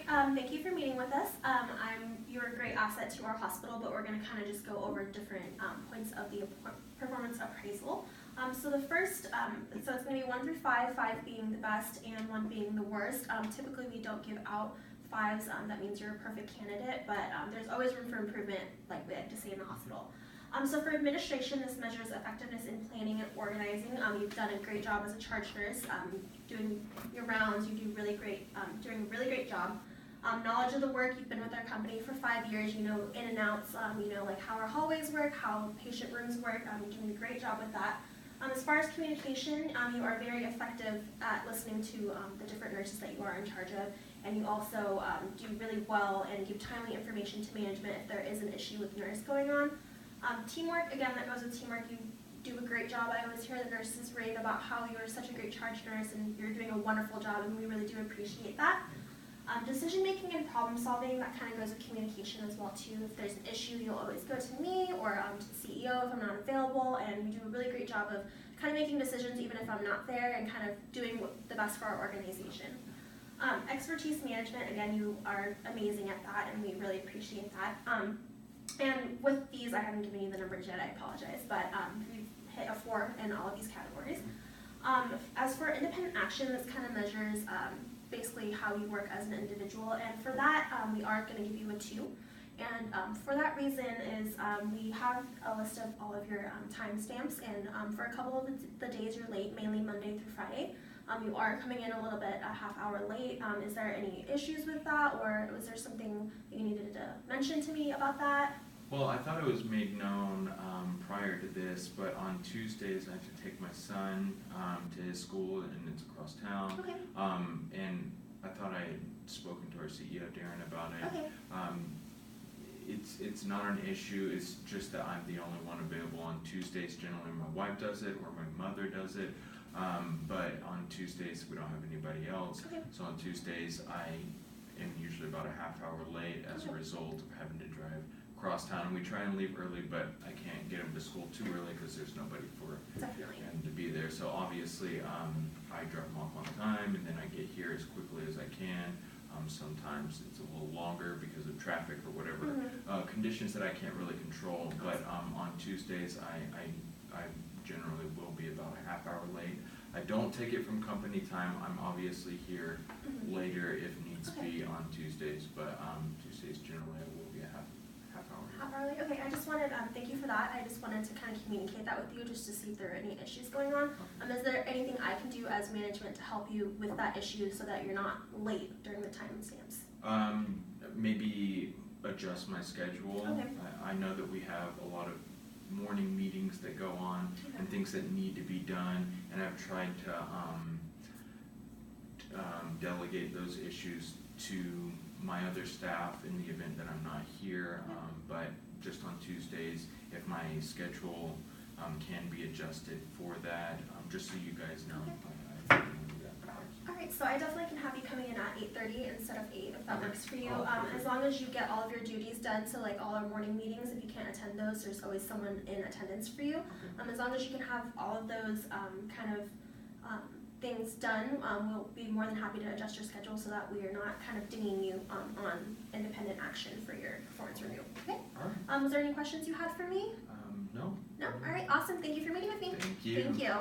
Thank you for meeting with us. You're a great asset to our hospital, but we're going to kind of just go over different points of the performance appraisal. So the first, so it's going to be 1 through 5, 5 being the best and 1 being the worst. Typically we don't give out 5s, that means you're a perfect candidate, but there's always room for improvement, like we like to say in the hospital. So for administration, this measures effectiveness in planning and organizing. You've done a great job as a charge nurse, doing your rounds. You do really great, doing a really great job. Knowledge of the work, you've been with our company for 5 years, you know in and outs, you know like how our hallways work, how patient rooms work. You're doing a great job with that. As far as communication, you are very effective at listening to the different nurses that you are in charge of, and you also do really well and give timely information to management if there is an issue with nurse going on. Teamwork, again, that goes with teamwork. You do a great job. I always hear the nurses rave about how you're such a great charge nurse and you're doing a wonderful job, and we really do appreciate that. Decision making and problem solving, that kind of goes with communication as well too. If there's an issue, you'll always go to me or to the CEO if I'm not available, and we do a really great job of kind of making decisions even if I'm not there and kind of doing the best for our organization. Expertise management, again, you are amazing at that and we really appreciate that. And with these, I haven't given you the numbers yet, I apologize, but we've hit a 4 in all of these categories. As for independent action, this kind of measures basically how you work as an individual, and for that, we are going to give you a 2. And for that reason is we have a list of all of your timestamps, and for a couple of the days you're late, mainly Monday through Friday, you are coming in a little bit a half hour late. Is there any issues with that, or was there something that you needed to mention to me about that? Well, I thought it was made known prior to this, but on Tuesdays I have to take my son to his school, and it's across town. Okay. And I thought I had spoken to our CEO, Darren, about it. Okay. It's not an issue, it's just that I'm the only one available on Tuesdays. Generally my wife does it or my mother does it, but on Tuesdays we don't have anybody else. Okay. So on Tuesdays I am usually about a half hour late as a result of having to drive across town. We try and leave early, but I can't get him to school too early because there's nobody for him to be there. So obviously I drop him off on time, and then I get here as quickly as I can. Sometimes it's a little longer because of traffic or whatever conditions that I can't really control. But on Tuesdays I generally will be about a half hour late. I don't take it from company time. I'm obviously here later if needs be on Tuesdays, but Tuesdays generally I will be a half hour late. Half hour late? Okay, I just wanted, thank you for that. I just wanted to kind of communicate that with you just to see if there are any issues going on. Is there anything I can do as management to help you with that issue so that you're not late during the timestamps? Maybe adjust my schedule. Okay. I know that we have a lot of morning meetings that go on and things that need to be done, and I've tried to delegate those issues to my other staff in the event that I'm not here, but just on Tuesdays, if my schedule can be adjusted for that, just so you guys know. I do that. Alright, so I definitely can have you coming in at 8:30 instead of 8 if that works for you. As long as you get all of your duties done, so like all our morning meetings, if you can't attend those, there's always someone in attendance for you. As long as you can have all of those things done, we'll be more than happy to adjust your schedule so that we are not kind of dinging you on independent action for your performance review. Okay? Alright. Was there any questions you had for me? No. No? Alright, awesome. Thank you for meeting with me. Thank you. Thank you.